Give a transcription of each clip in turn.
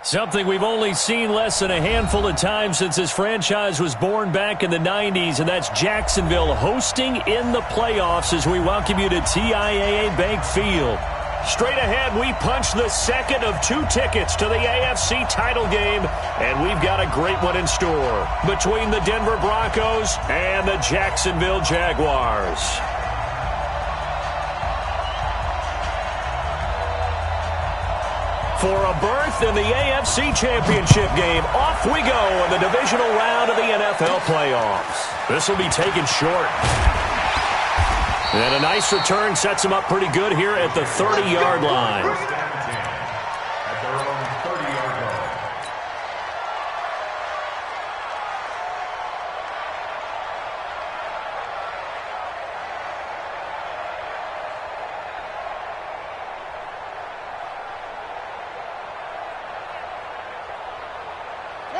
Something we've only seen less than a handful of times since this franchise was born back in the 90s, and that's Jacksonville hosting in the playoffs as we welcome you to TIAA Bank Field. Straight ahead, we punch the second of 2 tickets to the AFC title game, and we've got a great one in store between the Denver Broncos and the Jacksonville Jaguars. For a berth in the AFC Championship game, off we go in the divisional round of the NFL playoffs. This will be taken short. And a nice return sets him up pretty good here at the 30-yard line.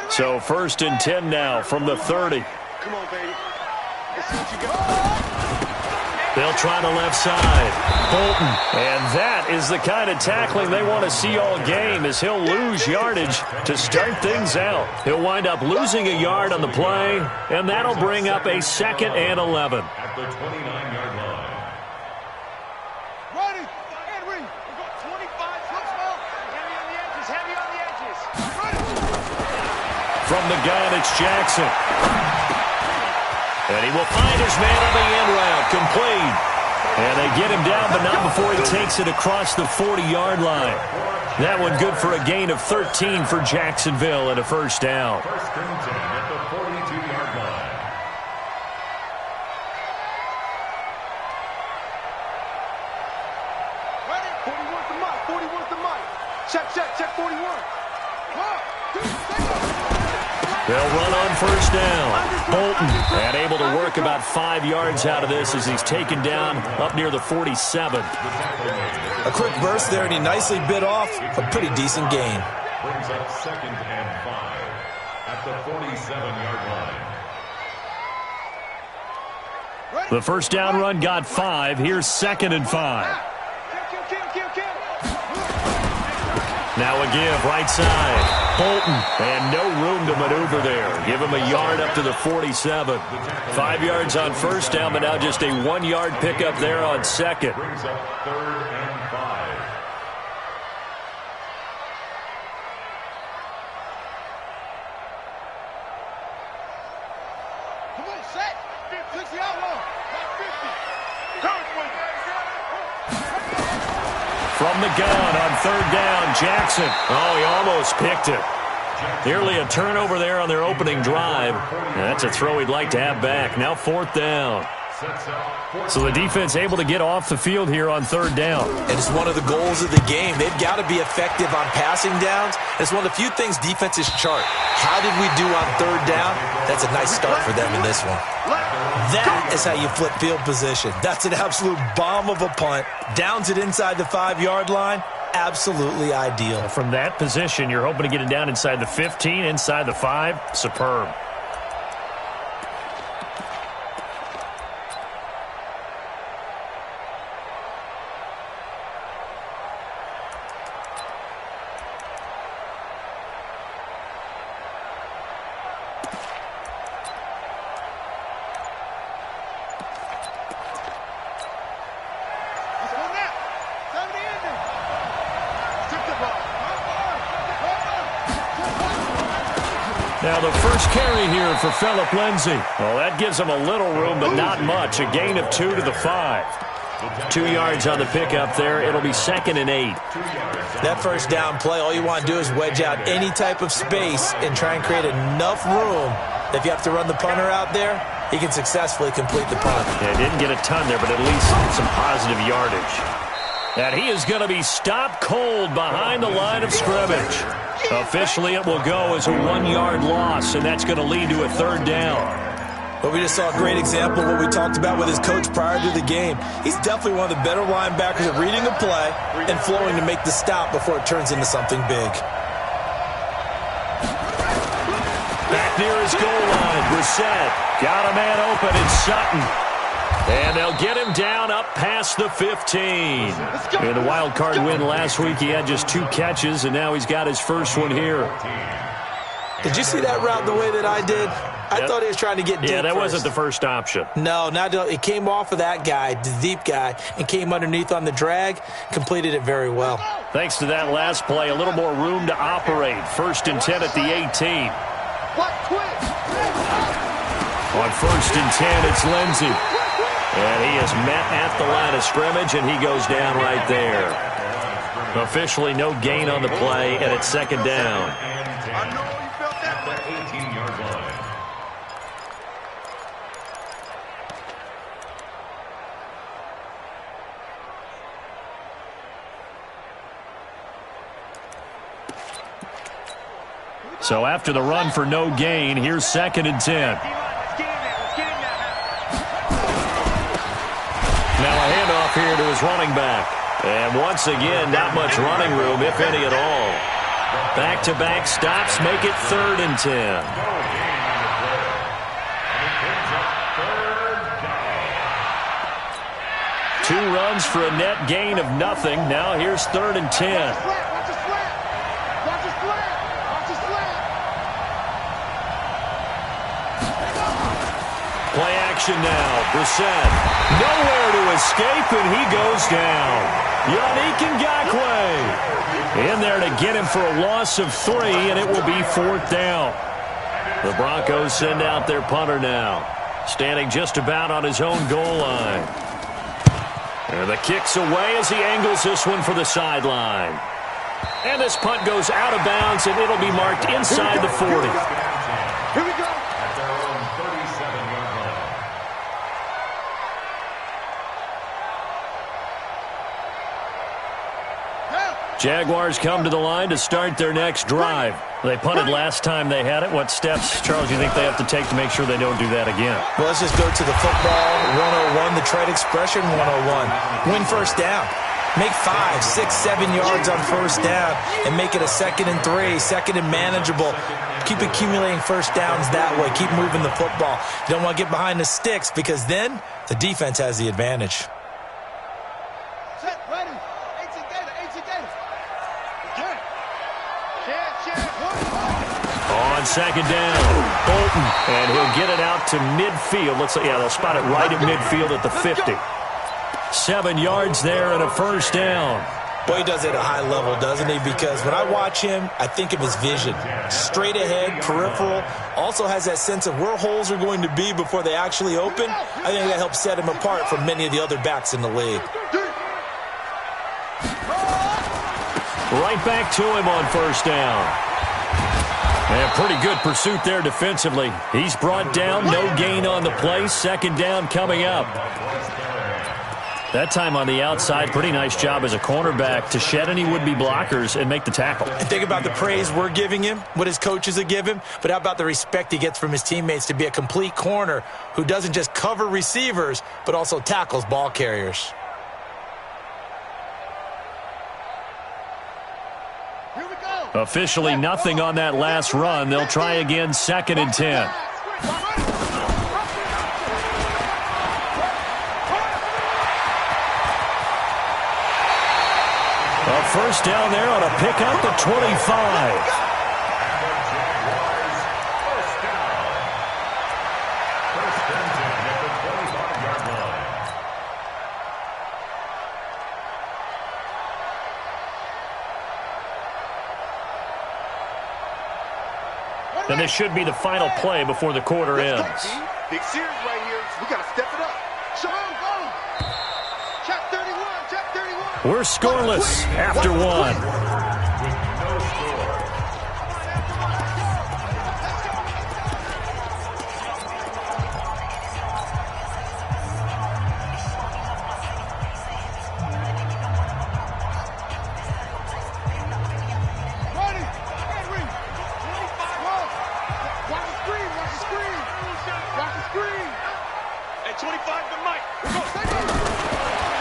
So 1st and 10 now from the 30. Come on, baby. Let's see what you got. They'll try the left side. Bolton. And that is the kind of tackling they want to see all game, as he'll lose yardage to start things out. He'll wind up losing a yard on the play, and that'll bring up a 2nd and 11. At the 29-yard line. Ready. And ready. We've got 25. Look small. Heavy on the edges. Heavy on the edges. Ready. From the gun, it's Jackson. And he will find his man on the end route, complete. And they get him down, but not before he takes it across the 40-yard line. That one good for a gain of 13 for Jacksonville and a 1st down. 1st and 10 at the 42-yard line. Ready. 41's the mic. 41's the mic. Check 41. One, two, take off. They'll run on 1st down. Bolton, and able to work about 5 yards out of this as he's taken down up near the 47. A quick burst there, and he nicely bit off a pretty decent gain. Brings up 2nd and 5 at the 47-yard line. The 1st down run got 5. Here's 2nd and 5. Now a give, right side. Bolton, and no room to maneuver there. Give him a yard up to the 47. 5 yards on 1st down, but now just a 1-yard pickup there on 2nd. Brings up 3rd and 5. Come on, set. 50 outlaw. 50. From the gun on 3rd down, Jackson. Oh, he almost picked it. Nearly a turnover there on their opening drive. That's a throw he'd like to have back. Now 4th down. So the defense able to get off the field here on 3rd down. And it's one of the goals of the game. They've got to be effective on passing downs. It's one of the few things defenses chart. How did we do on 3rd down? That's a nice start for them in this one. That is how you flip field position. That's an absolute bomb of a punt. Downs it inside the 5-yard line. Absolutely ideal. From that position, you're hoping to get it down inside the 15, inside the 5. Superb. Now the first carry here for Phillip Lindsay. Well, that gives him a little room, but not much. A gain of 2 to the 5. 2 yards on the pickup there. It'll be 2nd and 8. That 1st down play, all you want to do is wedge out any type of space and try and create enough room. If you have to run the punter out there, he can successfully complete the punt. Yeah, didn't get a ton there, but at least some positive yardage. And he is going to be stopped cold behind the line of scrimmage. Officially, it will go as a 1-yard loss, and that's going to lead to a 3rd down. But we just saw a great example of what we talked about with his coach prior to the game. He's definitely one of the better linebackers at reading a play and flowing to make the stop before it turns into something big. Back near his goal line, Brissett got a man open in Sutton. And they'll get him down up past the 15. In the wild card win last week, he had just 2 catches, and now he's got his first one here. Did you see that route the way that I did? I thought he was trying to get deep. Yeah, that wasn't the first option. No, it came off of that guy, the deep guy, and came underneath on the drag, completed it very well. Thanks to that last play, a little more room to operate. 1st and 10 at the 18. On 1st and 10, it's Lindsey. And he is met at the line of scrimmage, and he goes down right there. Officially no gain on the play, and it's 2nd down. At the 18-yard line. So after the run for no gain, here's 2nd and 10. Now a handoff here to his running back. And once again, not much running room, if any at all. Back-to-back stops make it 3rd and 10. 2 runs for a net gain of nothing. Now here's 3rd and 10. Play action now. Brissett. Nowhere to escape, and he goes down. Yannick Ngakoue in there to get him for a loss of 3, and it will be 4th down. The Broncos send out their punter now, standing just about on his own goal line. And the kick's away as he angles this one for the sideline. And this punt goes out of bounds, and it'll be marked inside the 40. Here we go. At their own 37-yard line. Jaguars come to the line to start their next drive. They punted last time they had it. What steps, Charles, do you think they have to take to make sure they don't do that again? Well, let's just go to the football 101, the trade expression 101. Win 1st down. Make 5, 6, 7 yards on 1st down and make it a 2nd and 3, 2nd and manageable. Keep accumulating 1st downs that way. Keep moving the football. You don't want to get behind the sticks because then the defense has the advantage. Set, ready. 18 Gator, 18 Gator. Again. On 2nd down, Bolton, and he'll get it out to midfield. They'll spot it right at midfield at the 50. 7 yards there and a 1st down. Boy, he does it at a high level, doesn't he? Because when I watch him, I think of his vision. Straight ahead, peripheral. Also has that sense of where holes are going to be before they actually open. I think that helps set him apart from many of the other backs in the league. Right back to him on 1st down. And pretty good pursuit there defensively. He's brought down, no gain on the play. 2nd down coming up. That time on the outside, pretty nice job as a cornerback to shed any would-be blockers and make the tackle. And think about the praise we're giving him, what his coaches are giving, but how about the respect he gets from his teammates to be a complete corner who doesn't just cover receivers, but also tackles ball carriers. Here we go. Officially nothing on that last run. They'll try again, 2nd and 10. A 1st down there on a pickup at 25. And this should be the final play before the quarter ends. Big series right here. We got to step it up. Show him, go. Check 31, check 31. We're scoreless after 1.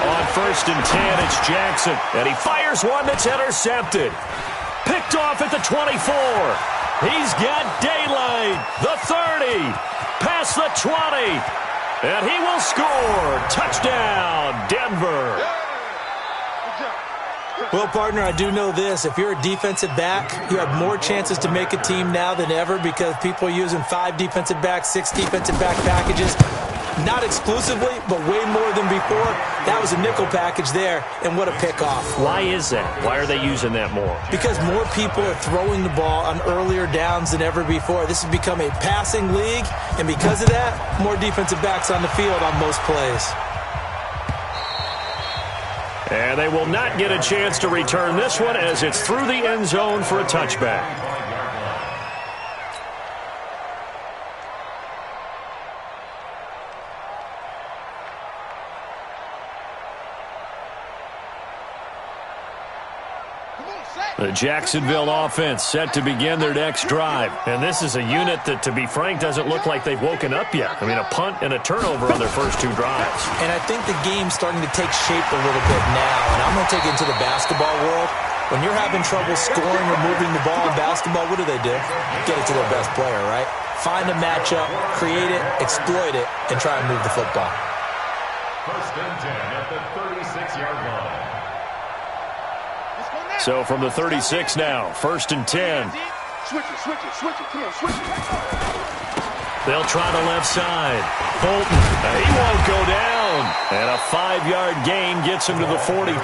On 1st and 10, it's Jackson, and he fires one that's intercepted. Picked off at the 24. He's got daylight. The 30. Past the 20. And he will score. Touchdown, Denver. Well, partner, I do know this. If you're a defensive back, you have more chances to make a team now than ever because people are using 5 defensive backs, 6 defensive back packages. Not exclusively, but way more than before. That was a nickel package there, and what a pickoff. Why is that? Why are they using that more? Because more people are throwing the ball on earlier downs than ever before. This has become a passing league, and because of that, more defensive backs on the field on most plays. And they will not get a chance to return this one as it's through the end zone for a touchback. The Jacksonville offense set to begin their next drive. And this is a unit that, to be frank, doesn't look like they've woken up yet. I mean, a punt and a turnover on their first 2 drives. And I think the game's starting to take shape a little bit now. And I'm going to take it into the basketball world. When you're having trouble scoring or moving the ball in basketball, what do? Get it to their best player, right? Find a matchup, create it, exploit it, and try and move the football. First and 10 at the 36-yard line. So from the 36 now, first and 10. Switch it. Come on, switch it. They'll try the left side. Bolton, he won't go down. And a 5-yard gain gets him to the 42.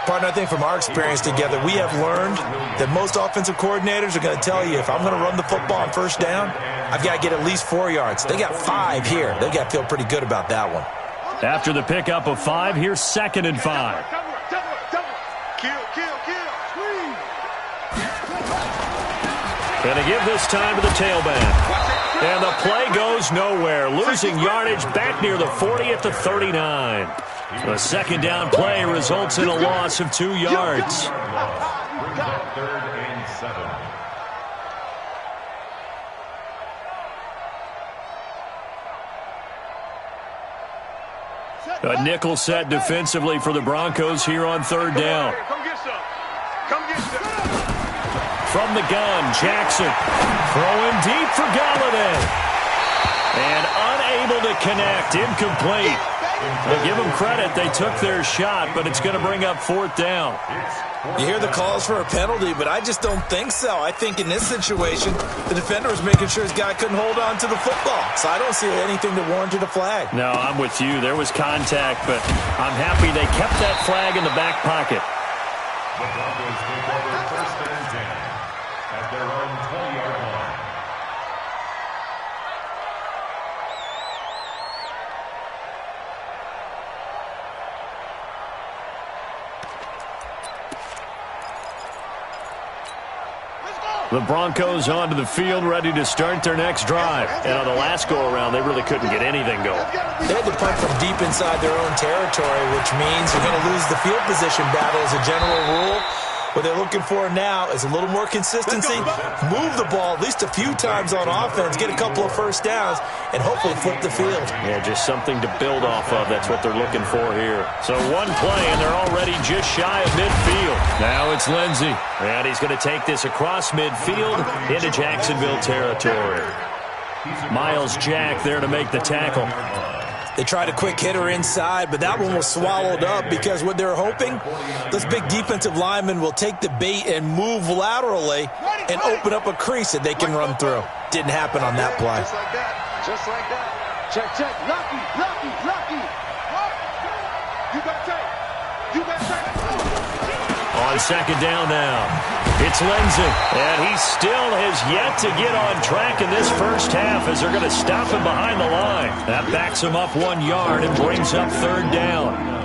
Partner, I think from our experience together, we have learned that most offensive coordinators are going to tell you, if I'm going to run the football on first down, I've got to get at least 4 yards. They got 5 here. They got to feel pretty good about that one. After the pickup of 5, here's second and 5. And they give this time to the tailback. And the play goes nowhere. Losing yardage back near the 40 at the 39. The second down play results in a loss of 2 yards. Third and 7. A nickel set defensively for the Broncos here on third down. Come get some. From the gun, Jackson throwing deep for Galladay. And unable to connect, incomplete. But give them credit, they took their shot, but it's going to bring up fourth down. You hear the calls for a penalty, but I just don't think so. I think in this situation, the defender was making sure his guy couldn't hold on to the football. So I don't see anything that warranted a flag. No, I'm with you. There was contact, but I'm happy they kept that flag in the back pocket. The Broncos take over first and 10 at their own 20-yard line. The Broncos onto the field, ready to start their next drive. And on the last go-around, they really couldn't get anything going. They had to punt from deep inside their own territory, which means you're going to lose the field position battle as a general rule. What they're looking for now is a little more consistency, move the ball at least a few times on offense, get a couple of first downs, and hopefully flip the field. Yeah, just something to build off of. That's what they're looking for here. So one play, and they're already just shy of midfield. Now it's Lindsey, and he's going to take this across midfield into Jacksonville territory. Miles Jack there to make the tackle. They tried a quick hitter inside, but that one was swallowed up because what they're hoping, this big defensive lineman will take the bait and move laterally and open up a crease that they can run through. Didn't happen on that play. Just like that. Just like that. Check. Lucky. You got tape. On second down now. It's Lindsey, and he still has yet to get on track in this first half as they're going to stop him behind the line. That backs him up 1 yard and brings up third down.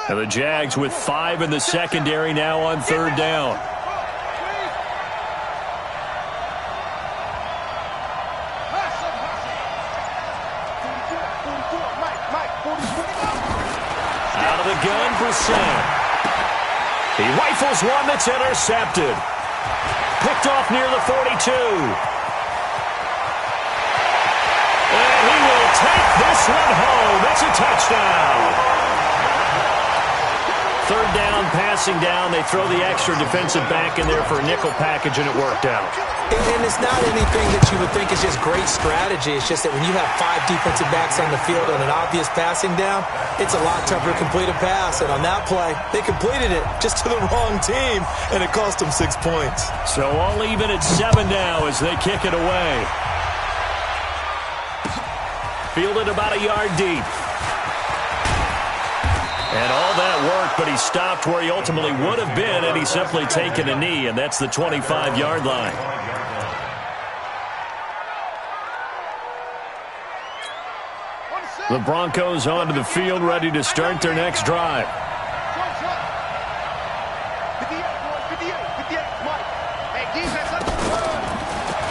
And the Jags with 5 in the secondary now on third down. Out of the gun for Sam. He rifles one that's intercepted. Picked off near the 42. one home. It's a touchdown. Third down, passing down. They throw the extra defensive back in there for a nickel package, and it worked out. And it's not anything that you would think is just great strategy. It's just that when you have 5 defensive backs on the field on an obvious passing down, it's a lot tougher to complete a pass. And on that play, they completed it just to the wrong team, and it cost them 6 points. So all even at 7 now as they kick it away. Fielded about a yard deep. And all that work, but he stopped where he ultimately would have been, and he's simply taken a knee, and that's the 25-yard line. The Broncos onto the field, ready to start their next drive.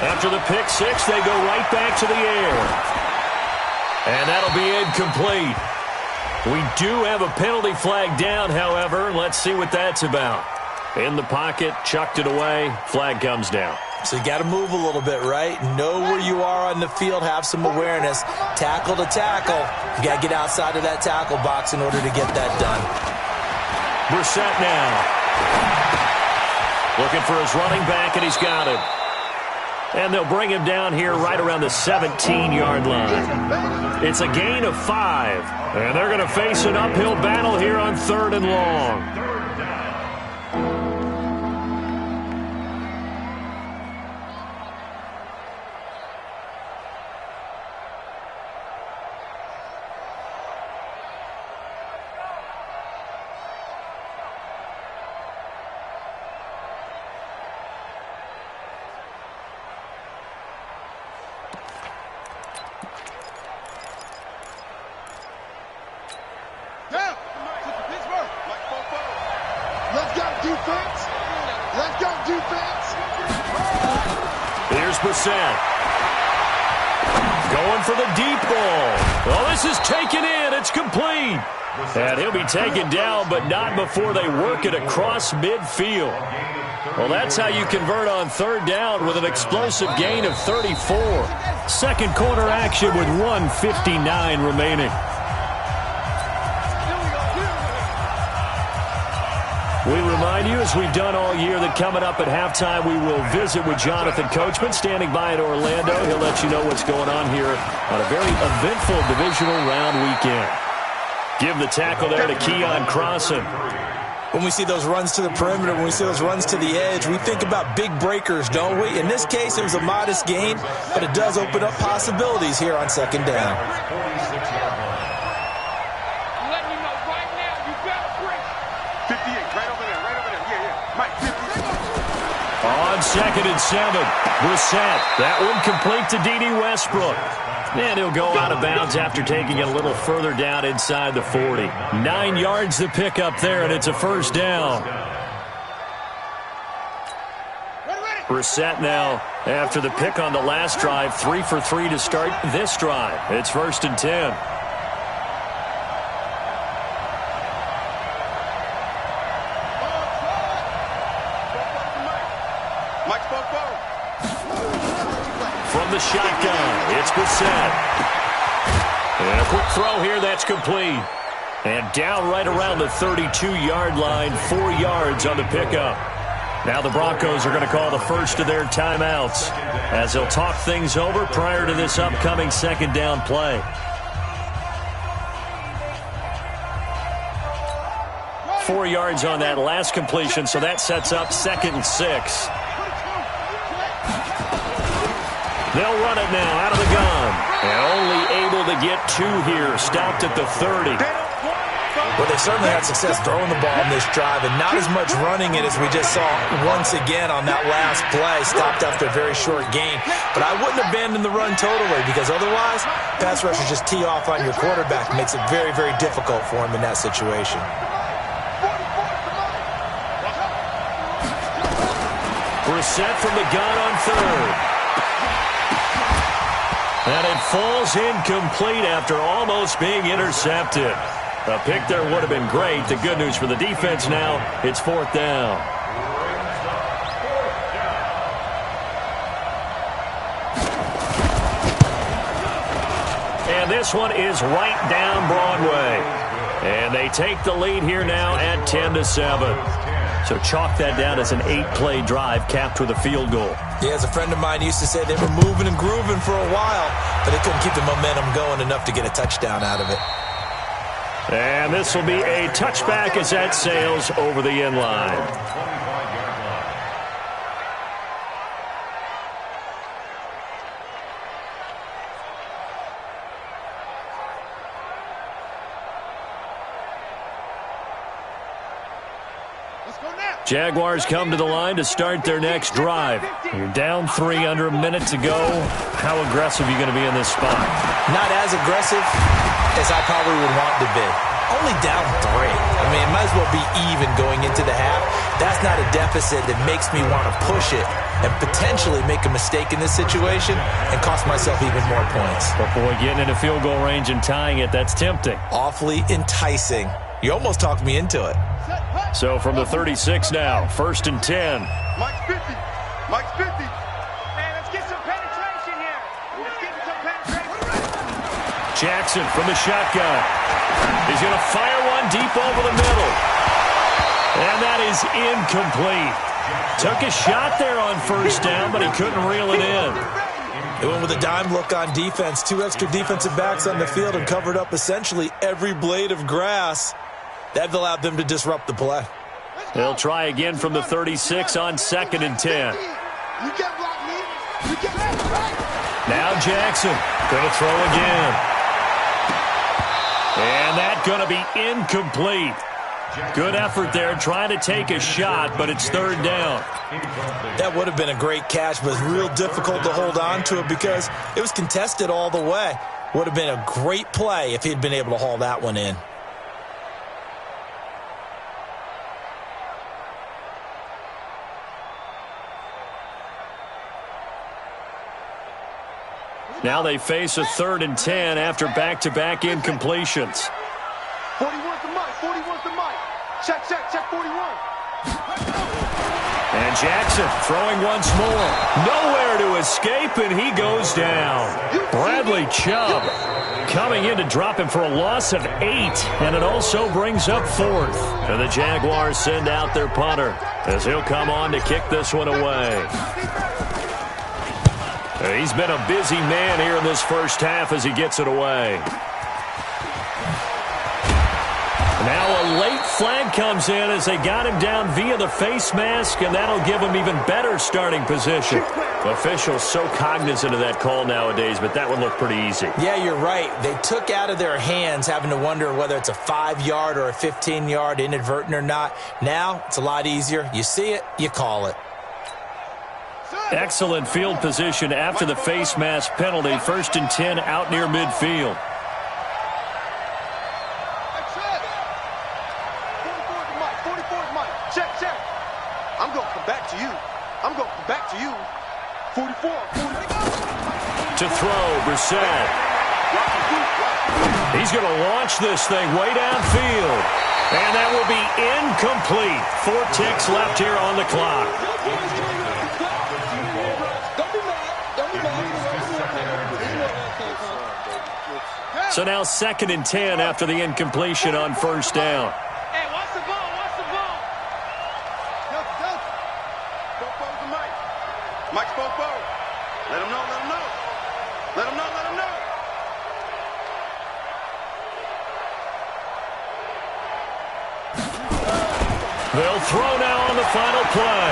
After the pick six, they go right back to the air. And that'll be incomplete. We do have a penalty flag down, however. Let's see what that's about. In the pocket, chucked it away, flag comes down. So you got to move a little bit, right? Know where you are on the field, have some awareness. Tackle to tackle. You got to get outside of that tackle box in order to get that done. Brissett now. Looking for his running back, and he's got it. And they'll bring him down here right around the 17-yard line. It's a gain of 5. And they're going to face an uphill battle here on 3rd and long. Here's Brissett. Going for the deep ball. Well, this is taken in. It's complete. And he'll be taken down, but not before they work it across midfield. Well, that's how you convert on 3rd down with an explosive gain of 34. Second quarter action with 1:59 remaining. We remind you, as we've done all year, that coming up at halftime, we will visit with Jonathan Coachman, standing by in Orlando. He'll let you know what's going on here on a very eventful divisional round weekend. Give the tackle there to Keon Crossan. When we see those runs to the perimeter, when we see those runs to the edge, we think about big breakers, don't we? In this case, it was a modest gain, but it does open up possibilities here on 2nd down. On 2nd and 7, Brissett. That one complete to D.D. Westbrook. And he'll go out of bounds after taking it a little further down inside the 40. 9 yards to pick up there, and it's a 1st down. Brissett now, after the pick on the last drive, 3 for 3 to start this drive. It's 1st and 10. From the shotgun, it's Brissett. And a quick throw here, that's complete. And down right around the 32-yard line, 4 yards on the pickup. Now the Broncos are going to call the first of their timeouts as they'll talk things over prior to this upcoming 2nd down play. 4 yards on that last completion, so that sets up 2nd and 6. They'll run it now out of the gun. And only able to get 2 here. Stopped at the 30. Well, they certainly had success throwing the ball in this drive, and not as much running it as we just saw once again on that last play. Stopped after a very short gain. But I wouldn't abandon the run totally, because otherwise, pass rushers just tee off on your quarterback. It makes it very, very difficult for him in that situation. Brissett from the gun on 3rd. And it falls incomplete after almost being intercepted. A pick there would have been great. The good news for the defense now, it's 4th down. And And this one is right down Broadway. And they take the lead here now at 10-7. So chalk that down as an 8-play drive capped with a field goal. Yeah, as a friend of mine used to say, they were moving and grooving for a while, but they couldn't keep the momentum going enough to get a touchdown out of it. And this will be a touchback as that sails over the end line. Jaguars come to the line to start their next drive. You're down 3 under a minute to go. How aggressive are you going to be in this spot? Not as aggressive as I probably would want to be. Only down 3. I mean, it might as well be even going into the half. That's not a deficit that makes me want to push it and potentially make a mistake in this situation and cost myself even more points. But boy, getting into field goal range and tying it, that's tempting. Awfully enticing. You almost talked me into it. So from the 36 now, 1st and 10. Mike's 50. Mike's 50. Man, let's get some penetration here. Let's get some penetration. Jackson from the shotgun. He's going to fire one deep over the middle. And that is incomplete. Took a shot there on 1st down, but he couldn't reel it in. They went with a dime look on defense. 2 extra defensive backs on the field and covered up essentially every blade of grass. That allowed them to disrupt the play. They'll try again from the 36 on 2nd and 10. Now Jackson going to throw again. And that's going to be incomplete. Good effort there trying to take a shot, but it's 3rd down. That would have been a great catch, but it's real difficult to hold on to it because it was contested all the way. Would have been a great play if he'd been able to haul that one in. Now they face a 3rd and 10 after back-to-back incompletions. 41's the mic. 41's the mic. Check, 41. And Jackson throwing once more. Nowhere to escape, and he goes down. Bradley Chubb coming in to drop him for a loss of 8, and it also brings up 4th. And the Jaguars send out their punter as he'll come on to kick this one away. He's been a busy man here in this first half as he gets it away. Now a late flag comes in as they got him down via the face mask, and that'll give him even better starting position. Officials so cognizant of that call nowadays, but that would look pretty easy. Yeah, you're right. They took out of their hands having to wonder whether it's a 5-yard or a 15-yard, inadvertent or not. Now it's a lot easier. You see it, you call it. Excellent field position after the face mask penalty. 1st and 10 out near midfield. 44's Mike. Check. I'm going to come back to you. 44. To throw, Brissett. He's going to launch this thing way downfield. And that will be incomplete. 4 ticks left here on the clock. So now 2nd and 10 after the incompletion on 1st down. Hey, watch the ball. Bofo's the mic. Mike's Bofo. Let him know. They'll throw now on the final play.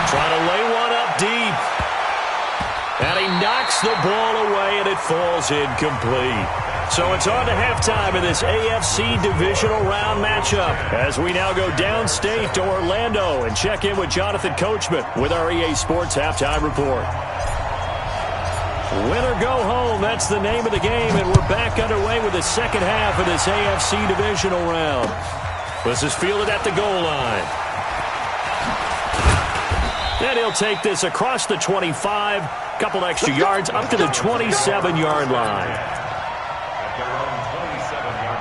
Trying to lay one up deep. And he knocks the ball away, and it falls incomplete. So it's on to halftime in this AFC divisional round matchup as we now go downstate to Orlando and check in with Jonathan Coachman with our EA Sports Halftime Report. Win or go home, that's the name of the game, and we're back underway with the second half of this AFC divisional round. This is fielded at the goal line. And he'll take this across the 25, couple extra yards up to the 27-yard line. At their own 27-yard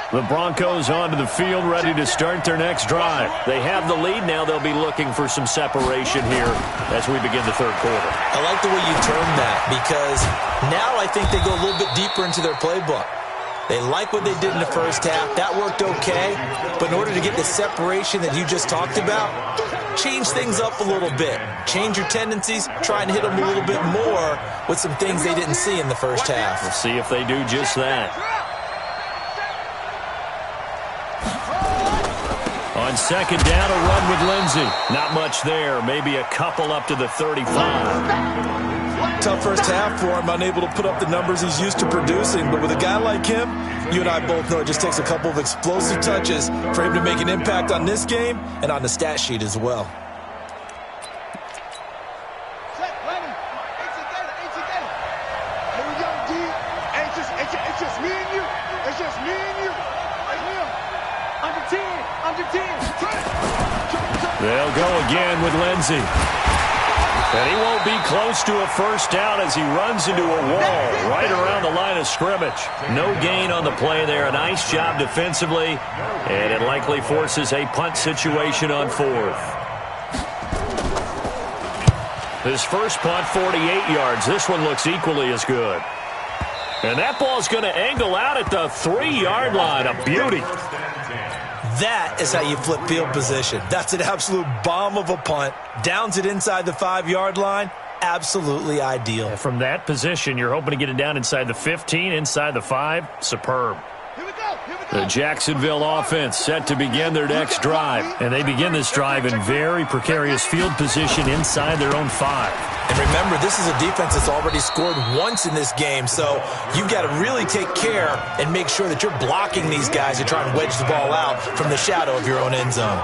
line. The Broncos onto the field, ready to start their next drive. They have the lead. Now they'll be looking for some separation here as we begin the third quarter. I like the way you termed that, because now I think they go a little bit deeper into their playbook. They like what they did in the first half. That worked okay. But in order to get the separation that you just talked about, change things up a little bit. Change your tendencies. Try and hit them a little bit more with some things they didn't see in the first half. We'll see if they do just that. On second down, a run with Lindsey. Not much there. Maybe a couple up to the 35. Tough first half for him, unable to put up the numbers he's used to producing. But with a guy like him, you and I both know it just takes a couple of explosive touches for him to make an impact on this game and on the stat sheet as well. It's just me and you. It's just me and you. Under 10. Under 10. They'll go again with Lindsey. And he won't be close to a first down as he runs into a wall right around the line of scrimmage. No gain on the play there. A nice job defensively. And it likely forces a punt situation on fourth. His first punt, 48 yards. This one looks equally as good. And that ball's going to angle out at the 3-yard line. A beauty. That is how you flip field position. That's an absolute bomb of a punt. Downs it inside the 5-yard line. Absolutely ideal. And from that position, you're hoping to get it down inside the 15, inside the 5. Superb. The Jacksonville offense set to begin their next drive. And they begin this drive in very precarious field position inside their own 5. And remember, this is a defense that's already scored once in this game, so you've got to really take care and make sure that you're blocking these guys to try and wedge the ball out from the shadow of your own end zone.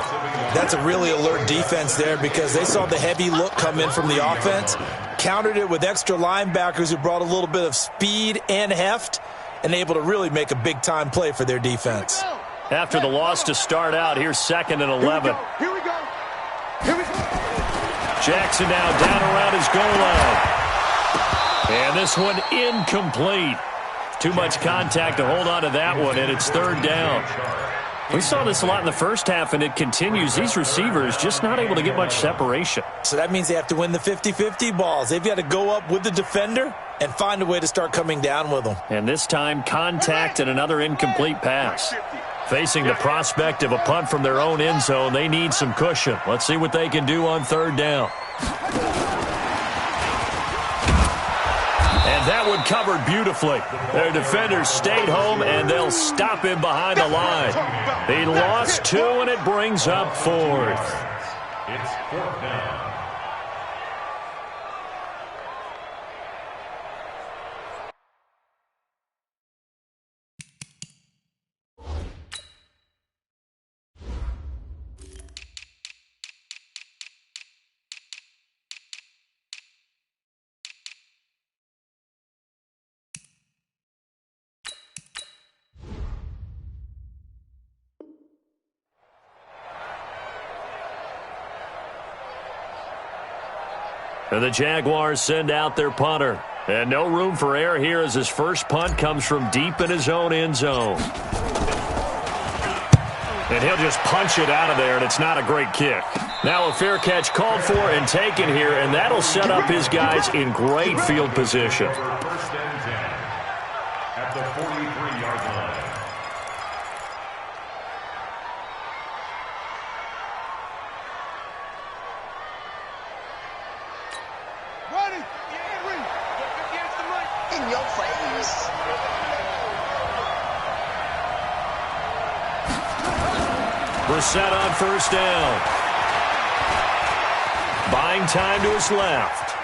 That's a really alert defense there because they saw the heavy look come in from the offense, countered it with extra linebackers who brought a little bit of speed and heft, and able to really make a big-time play for their defense. After the loss to start out, here's 2nd and 11. Here we go. Here we go. Jackson now down around his goal line. And this one incomplete. Too much contact to hold on to that one, and it's 3rd down. We saw this a lot in the first half, and it continues. These receivers just not able to get much separation. So that means they have to win the 50-50 balls. They've got to go up with the defender and find a way to start coming down with them. And this time, contact and another incomplete pass. Facing the prospect of a punt from their own end zone, they need some cushion. Let's see what they can do on 3rd down. And that one covered beautifully. Their defenders stayed home, and they'll stop him behind the line. He lost 2, and it brings up 4th. It's 4th down. And the Jaguars send out their punter. And no room for error here as his first punt comes from deep in his own end zone. And he'll just punch it out of there, and it's not a great kick. Now a fair catch called for and taken here, and that'll set up his guys in great field position. 1st and 10 at the 43-yard line. In your face. Brissett on 1st down. Buying time to his left.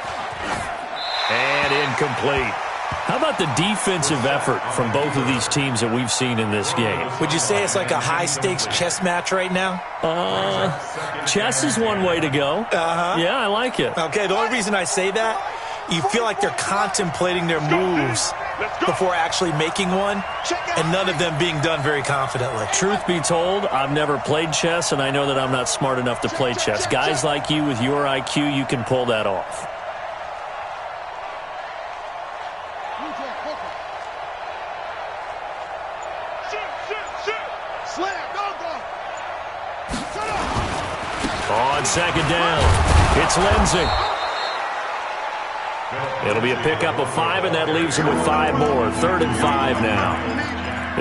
And incomplete. How about the defensive effort from both of these teams that we've seen in this game? Would you say it's like a high-stakes chess match right now? Chess is one way to go. Yeah, I like it. Okay, the only reason I say that, you feel like they're contemplating their moves before actually making one, and none of them being done very confidently. Truth be told, I've never played chess, and I know that I'm not smart enough to play chess. Guys like you with your IQ, you can pull that off. Shoot. On second down, it's Lindsay. It'll be a pickup of 5, and that leaves him with 5 more. 3rd and 5 now.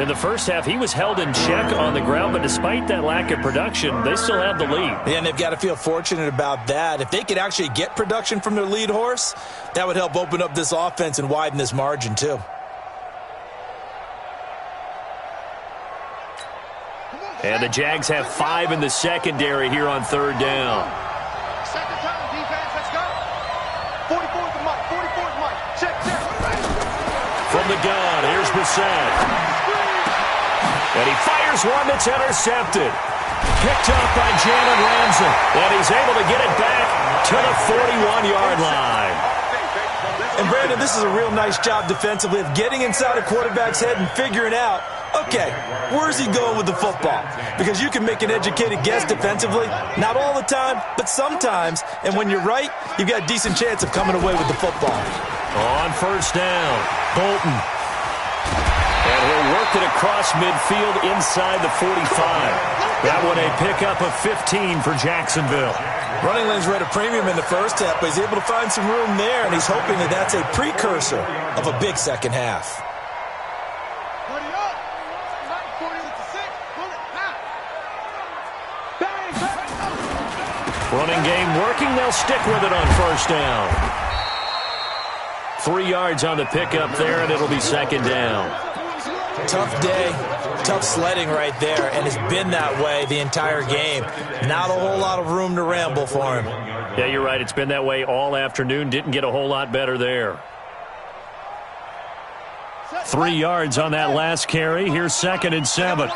In the first half, he was held in check on the ground, but despite that lack of production, they still have the lead. Yeah, and they've got to feel fortunate about that. If they could actually get production from their lead horse, that would help open up this offense and widen this margin, too. And the Jags have 5 in the secondary here on 3rd down. Second time, defense, let's go. 44's the Mike, 44's Mike. Check. From the gun, here's Brissett. And he fires one that's intercepted. Picked up by Jalen Ramsey. And he's able to get it back to the 41-yard line. And Brandon, this is a real nice job defensively of getting inside a quarterback's head and figuring out, okay, where's he going with the football? Because you can make an educated guess defensively, not all the time, but sometimes. And when you're right, you've got a decent chance of coming away with the football. On 1st down, Bolton. And he'll work it across midfield inside the 45. That one a pickup of 15 for Jacksonville. Running lanes were at a premium in the first half, but he's able to find some room there, and he's hoping that that's a precursor of a big second half. Running game working. They'll stick with it on 1st down. 3 yards on the pickup there, and it'll be 2nd down. Tough day, tough sledding right there, and it's been that way the entire game. Not a whole lot of room to ramble for him. Yeah, you're right. It's been that way all afternoon. Didn't get a whole lot better there. 3 yards on that last carry. Here's 2nd and 7. Hey,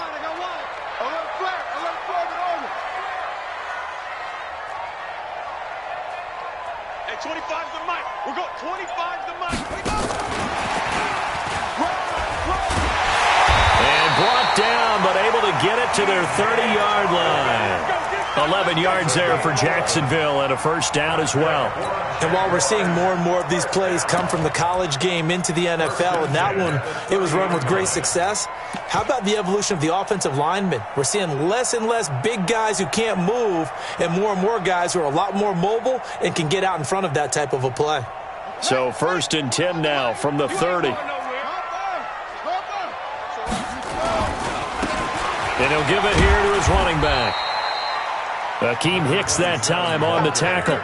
25's the Mike. We're going 25's the Mike. And brought down, but able to get it to their 30-yard line. 11 yards there for Jacksonville and a 1st down as well. And while we're seeing more and more of these plays come from the college game into the NFL, and that one, it was run with great success, how about the evolution of the offensive linemen? We're seeing less and less big guys who can't move and more guys who are a lot more mobile and can get out in front of that type of a play. So 1st and 10 now from the 30. And he'll give it here to his running back. Akeem Hicks that time on the tackle.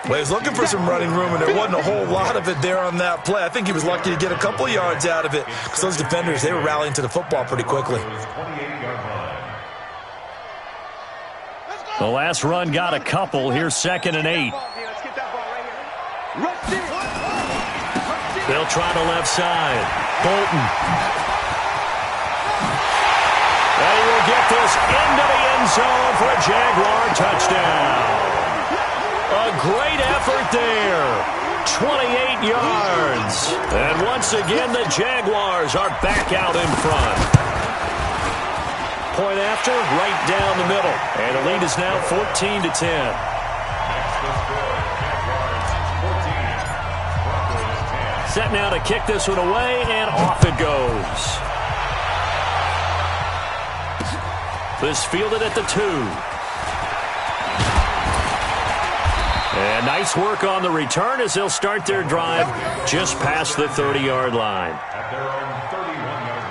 Well, he was looking for some running room, and there wasn't a whole lot of it there on that play. I think he was lucky to get a couple yards out of it because those defenders, they were rallying to the football pretty quickly. The last run got a couple. Here's 2nd and 8. They'll try the left side. Bolton. And he will get this into the end zone for a Jaguar touchdown. A great effort there. 28 yards. And once again, the Jaguars are back out in front. Point after, right down the middle. And the lead is now 14-10. Set now to kick this one away, and off it goes. This fielded at the 2. And nice work on the return as they'll start their drive just past the 30-yard line. At their own 31-yard line.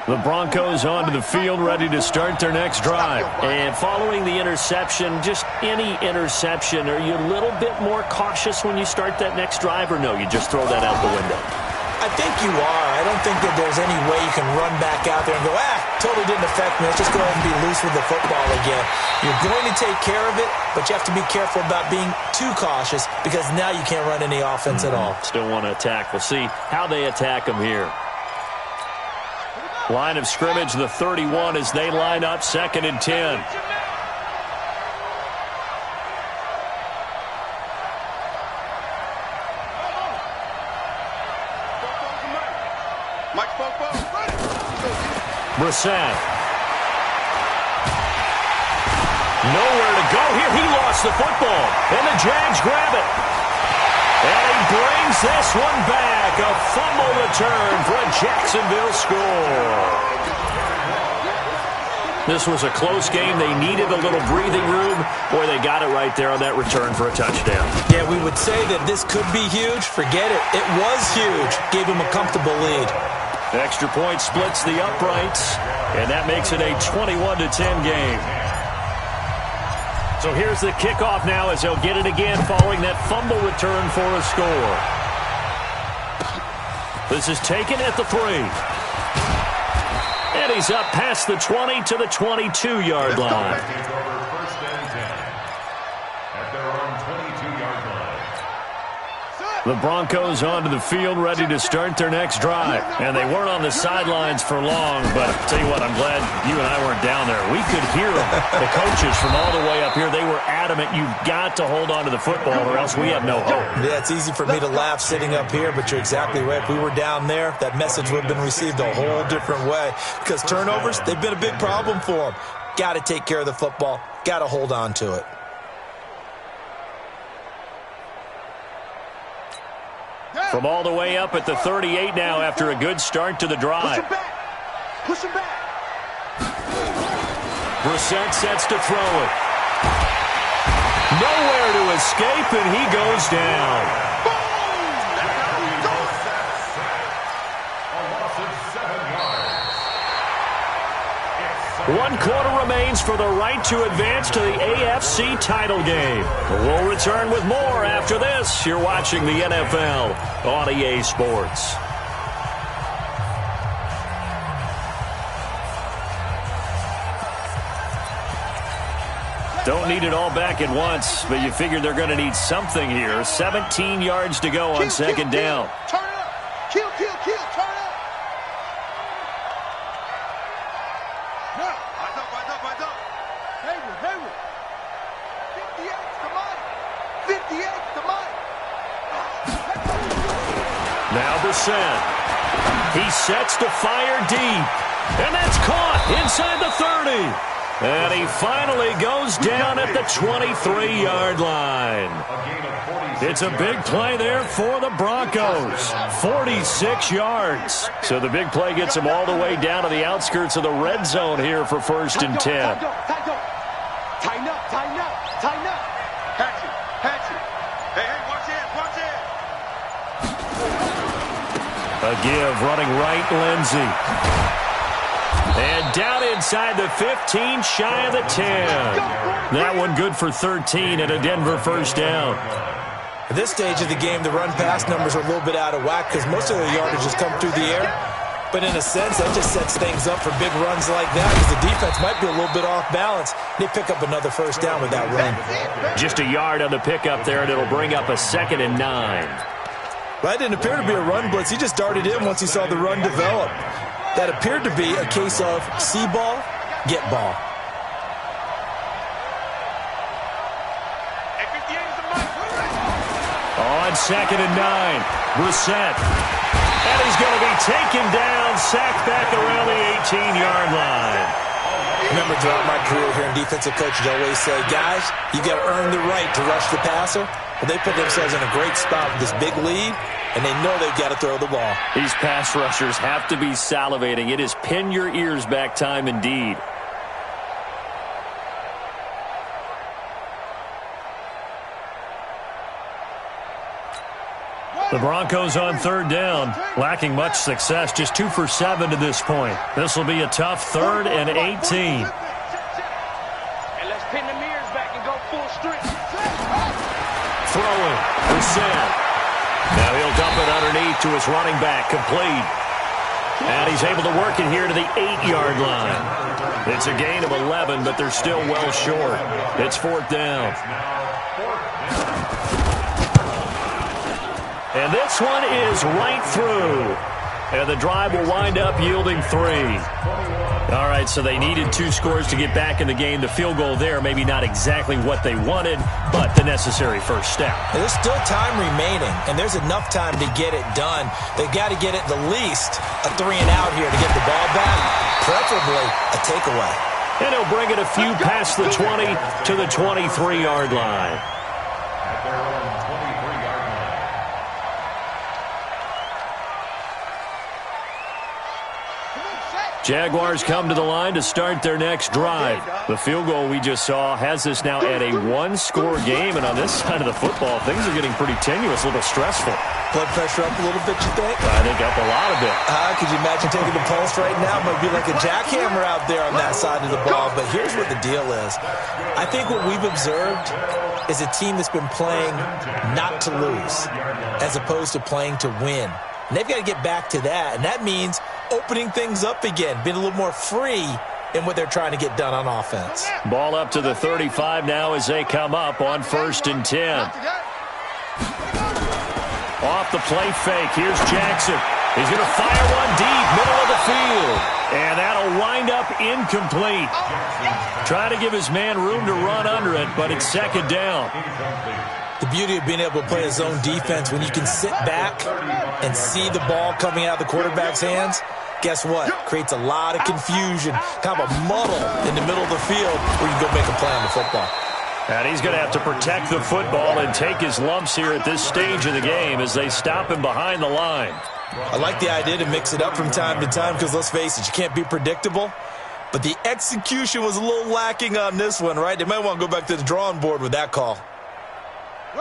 The Broncos onto the field, ready to start their next drive. And following the interception, just any interception, are you a little bit more cautious when you start that next drive, or no, you just throw that out the window? I think you are. I don't think that there's any way you can run back out there and go, totally didn't affect me. Let's just go ahead and be loose with the football again. You're going to take care of it, but you have to be careful about being too cautious because now you can't run any offense at all. Still want to attack. We'll see how they attack them here. Line of scrimmage, the 31 as they line up 2nd and 10. Brissett. Nowhere to go here. He lost the football. And the Jags grab it. And he brings this one back. A fumble return for a Jacksonville score. This was a close game. They needed a little breathing room. Boy, they got it right there on that return for a touchdown. Yeah, we would say that this could be huge. Forget it. It was huge. Gave him a comfortable lead. Extra point splits the uprights, and that makes it a 21-10 game. So here's the kickoff now as they'll get it again following that fumble return for a score. This is taken at the 3. And he's up past the 20 to the 22-yard line. First and 10 at their own 22-yard line. The Broncos onto the field ready to start their next drive. And they weren't on the sidelines for long, but I'll tell you what, I'm glad you and I weren't down there. We could hear them. The coaches from all the way up here, they were adamant, you've got to hold on to the football or else we have no hope. Yeah, it's easy for me to laugh sitting up here, but you're exactly right. If we were down there, that message would have been received a whole different way. Because turnovers, they've been a big problem for them. Got to take care of the football. Got to hold on to it. From all the way up at the 38 now after a good start to the drive. Push him back. Brissett sets to throw it. Nowhere to escape, and he goes down. A loss of 7 yards. 1 quarter remains for the right to advance to the AFC title game. We'll return with more after this. You're watching the NFL on EA Sports. Don't need it all back at once, but you figure they're going to need something here. 17 yards to go on second down. Turn it up. Kill, turn it up. Now, eyes up. Hayward. 58's the money. 58's the money. Now Brissett. He sets to fire deep. And that's caught inside the 30. And he finally goes down at the 23-yard line. It's a big play there for the Broncos. 46 yards. So the big play gets them all the way down to the outskirts of the red zone here for 1st and 10. Tighten up. Hatchet. Hey, watch it. A give running right, Lindsey. And down inside the 15, shy of the 10. That one good for 13 and a Denver first down. At this stage of the game, the run-pass numbers are a little bit out of whack because most of the yardage has come through the air. But in a sense, that just sets things up for big runs like that because the defense might be a little bit off balance. They pick up another first down with that run. Just a yard on the pickup there, and it'll bring up a 2nd and 9. That didn't appear to be a run blitz. He just darted in once he saw the run develop. That appeared to be a case of see ball, get ball. On 2nd and 9, Brissett. And he's going to be taken down, sacked back around the 18-yard line. Remember, throughout my career here in defensive coaches, I always say, guys, you got to earn the right to rush the passer. Well, they put themselves in a great spot with this big lead, and they know they've got to throw the ball. These pass rushers have to be salivating. It is pin your ears back time indeed. The Broncos on 3rd down, lacking much success, just 2 for 7 to this point. This will be a tough 3rd and 18. And let's pin the mirrors back and go full strength. Throwing, Brissett. Now he'll dump it underneath to his running back, complete. And he's able to work it here to the 8-yard line. It's a gain of 11, but they're still well short. It's 4th down. And this one is right through. And the drive will wind up yielding 3. All right, so they needed 2 scores to get back in the game. The field goal there, maybe not exactly what they wanted, but the necessary first step. There's still time remaining, and there's enough time to get it done. They've got to get at the least a 3 and out here to get the ball back, preferably a takeaway. And he'll bring it a few past the 20 to the 23-yard line. At their own 23-yard line. Jaguars come to the line to start their next drive. The field goal we just saw has us now at a one-score game, and on this side of the football, things are getting pretty tenuous, a little stressful. Blood pressure up a little bit, you think? I think up a lot of it. Could you imagine taking the pulse right now? It might be like a jackhammer out there on that side of the ball. But here's what the deal is. I think what we've observed is a team that's been playing not to lose as opposed to playing to win. And they've got to get back to that. And that means opening things up again, being a little more free in what they're trying to get done on offense. Ball up to the 35 now as they come up on 1st and 10. Off the play fake, here's Jackson. He's going to fire one deep, middle of the field. And that'll wind up incomplete. Trying to give his man room to run under it, but it's 2nd down. The beauty of being able to play a zone defense, when you can sit back and see the ball coming out of the quarterback's hands, guess what? Creates a lot of confusion, kind of a muddle in the middle of the field where you can go make a play on the football. And he's going to have to protect the football and take his lumps here at this stage of the game as they stop him behind the line. I like the idea to mix it up from time to time because, let's face it, you can't be predictable. But the execution was a little lacking on this one, right? They might want to go back to the drawing board with that call.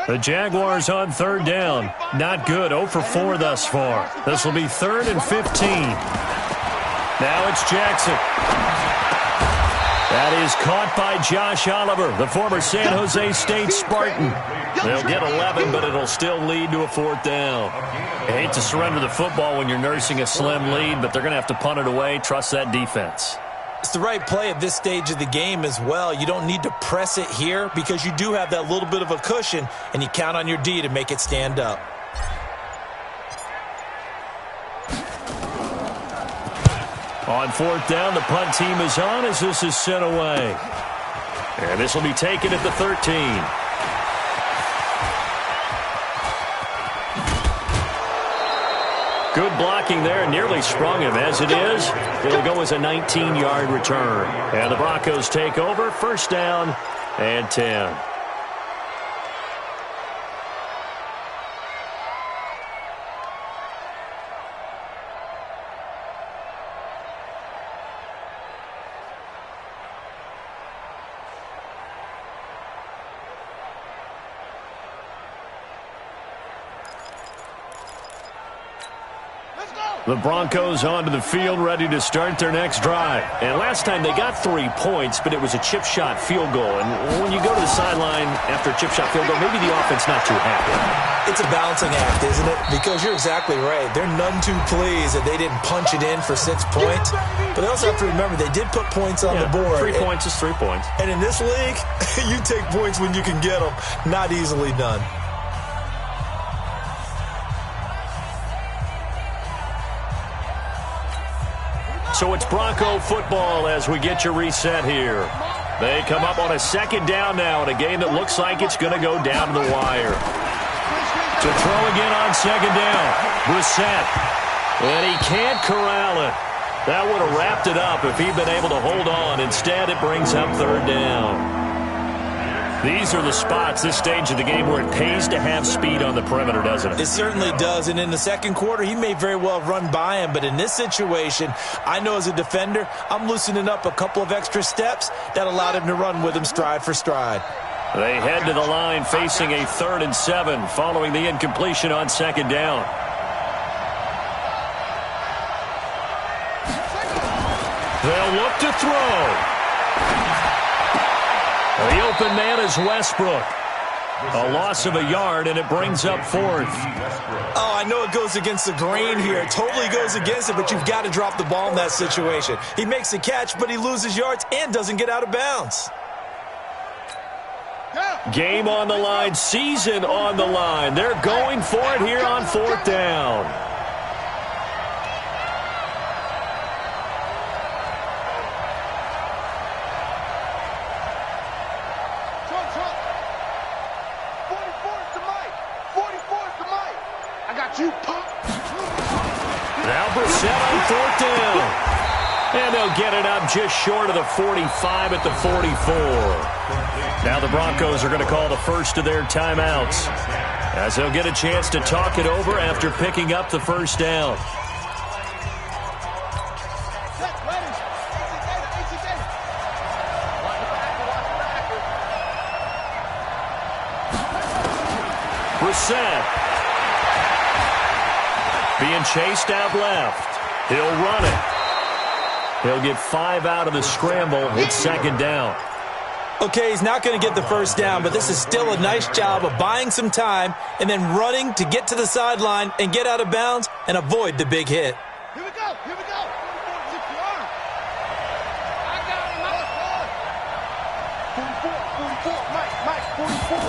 The Jaguars on 3rd down. Not good. 0 for 4 thus far. This will be 3rd and 15. Now it's Jackson. That is caught by Josh Oliver, the former San Jose State Spartan. They'll get 11, but it'll still lead to a 4th down. I hate to surrender the football when you're nursing a slim lead, but they're going to have to punt it away. Trust that defense. It's the right play at this stage of the game as well. You don't need to press it here because you do have that little bit of a cushion, and you count on your D to make it stand up. On 4th down, the punt team is on as this is sent away. And this will be taken at the 13. Good blocking there, nearly sprung him. As it is, it'll go as a 19-yard return. And the Broncos take over, 1st down and 10. The Broncos onto the field, ready to start their next drive. And last time they got 3 points, but it was a chip shot field goal. And when you go to the sideline after a chip shot field goal, maybe the offense not too happy. It's a balancing act, isn't it? Because you're exactly right. They're none too pleased that they didn't punch it in for 6 points. But they also have to remember they did put points on the board. 3 points is 3 points. And in this league, you take points when you can get them. Not easily done. So it's Bronco football as we get you reset here. They come up on a 2nd down now in a game that looks like it's going to go down to the wire. To throw again on 2nd down. Brissett. And he can't corral it. That would have wrapped it up if he'd been able to hold on. Instead, it brings up 3rd down. These are the spots, this stage of the game, where it pays to have speed on the perimeter, doesn't it? It certainly does, and in the 2nd quarter, he may very well run by him, but in this situation, I know as a defender, I'm loosening up a couple of extra steps that allowed him to run with him stride for stride. They head to the line facing a 3rd and 7 following the incompletion on 2nd down. They'll look to throw. The open man is Westbrook. A loss of a yard, and it brings up 4th. Oh, I know it goes against the grain here. It totally goes against it, but you've got to drop the ball in that situation. He makes a catch, but he loses yards and doesn't get out of bounds. Game on the line, season on the line. They're going for it here on 4th down. Now Brissett on 4th down. And they'll get it up just short of the 45 at the 44. Now the Broncos are going to call the first of their timeouts, as they'll get a chance to talk it over after picking up the first down. Brissett being chased out left. He'll run it. He'll get 5 out of the scramble. It's second down. Okay, he's not going to get the first down, but this is still a nice job of buying some time and then running to get to the sideline and get out of bounds and avoid the big hit. Here we go. Here we go. I got him. 44. Mike, 44.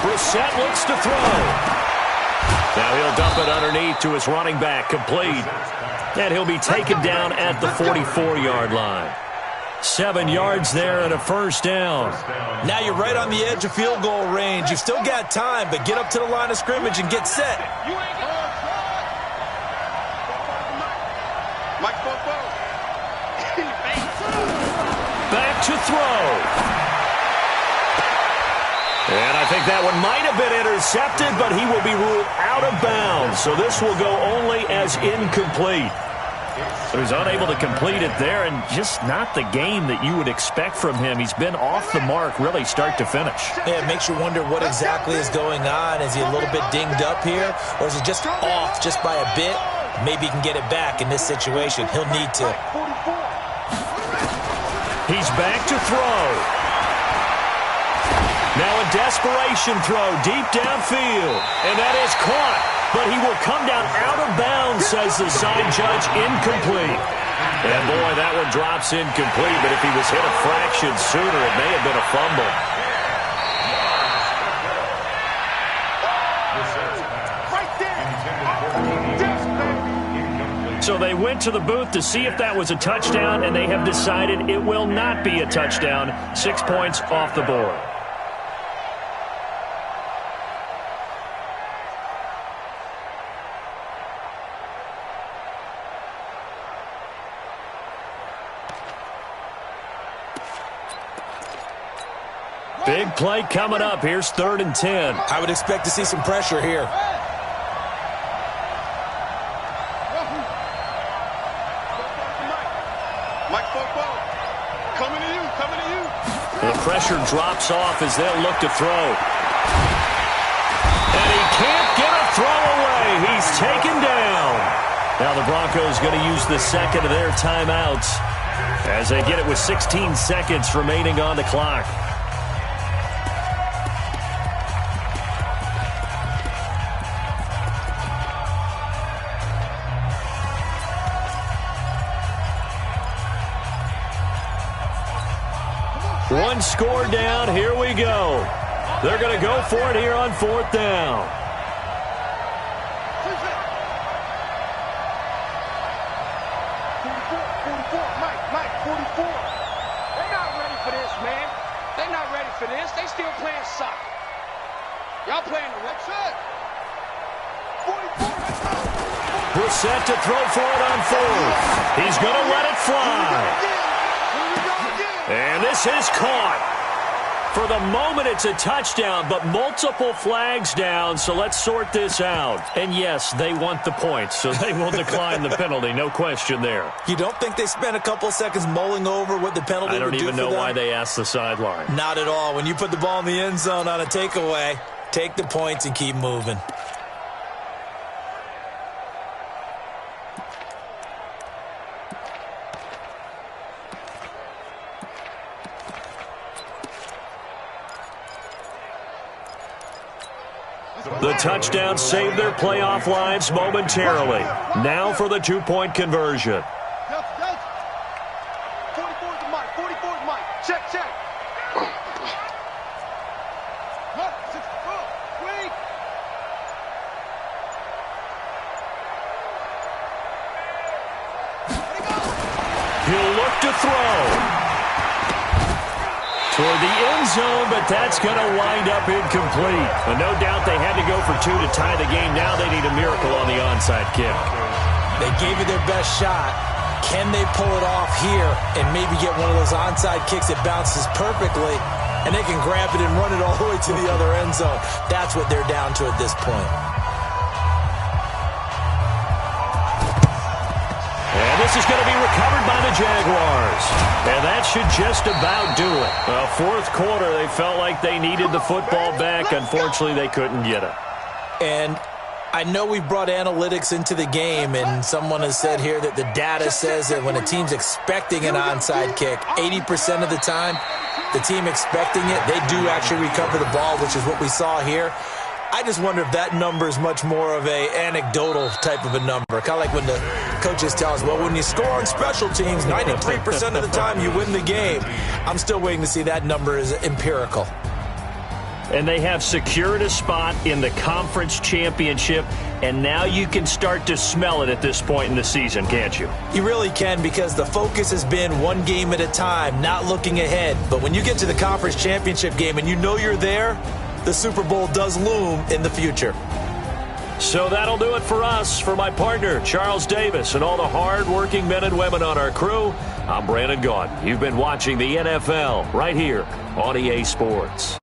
Brissett looks to throw. Now he'll dump it underneath to his running back, complete. And he'll be taken down at the 44-yard line. 7 yards there and a first down. Now you're right on the edge of field goal range. You've still got time, but get up to the line of scrimmage and get set. Back to throw. And I think that one might have been intercepted, but he will be ruled out of bounds. So this will go only as incomplete. So he's unable to complete it there, and just not the game that you would expect from him. He's been off the mark, really, start to finish. Yeah, it makes you wonder what exactly is going on. Is he a little bit dinged up here, or is he just off just by a bit? Maybe he can get it back in this situation. He'll need to. He's back to throw. Now a desperation throw deep downfield, and that is caught. But he will come down out of bounds, says the side judge, incomplete. And boy, that one drops incomplete, but if he was hit a fraction sooner, it may have been a fumble. So they went to the booth to see if that was a touchdown, and they have decided it will not be a touchdown. 6 points off the board. Big play coming up. Here's 3rd and 10. I would expect to see some pressure here. The pressure drops off as they'll look to throw. And he can't get a throw away. He's taken down. Now the Broncos going to use the second of their timeouts as they get it with 16 seconds remaining on the clock. One score down. Here we go. They're going to go for it here on 4th down. Mike, 44. They're not ready for this, man. They're not ready for this. They still playing soccer. Y'all playing the right side. 44. Brissett to throw for it on 4th. He's going to let it fly. And this is caught. For the moment, it's a touchdown, but multiple flags down, so let's sort this out. And yes, they want the points, so they will decline the penalty, no question there. You don't think they spent a couple seconds mulling over what the penalty would do for them? I don't even know why they asked the sideline. Not at all. When you put the ball in the end zone on a takeaway, take the points and keep moving. The touchdown saved their playoff lives momentarily. Now for the 2-point conversion. 44's the mic. 44's the mic. Check. He'll look to throw. Toward the end zone, but that's going to wind up incomplete. But no doubt they had to go for 2 to tie the game. Now they need a miracle on the onside kick. They gave it their best shot. Can they pull it off here and maybe get one of those onside kicks that bounces perfectly, and they can grab it and run it all the way to the other end zone? That's what they're down to at this point. And this is going to be recovered by the Jaguars. And that should just about do it. Well, fourth quarter, they felt like they needed the football back. Unfortunately, they couldn't get it. And I know we brought analytics into the game, and someone has said here that the data says that when a team's expecting an onside kick, 80% of the time, the team expecting it, they do actually recover the ball, which is what we saw here. I just wonder if that number is much more of a anecdotal type of a number. Kind of like when the coaches tell us, well, when you score on special teams, 93% of the time you win the game. I'm still waiting to see that number is empirical. And they have secured a spot in the conference championship, and now you can start to smell it at this point in the season, can't you? You really can, because the focus has been one game at a time, not looking ahead. But when you get to the conference championship game and you know you're there, the Super Bowl does loom in the future. So that'll do it for us. For my partner, Charles Davis, and all the hard-working men and women on our crew, I'm Brandon Gaudin. You've been watching the NFL right here on EA Sports.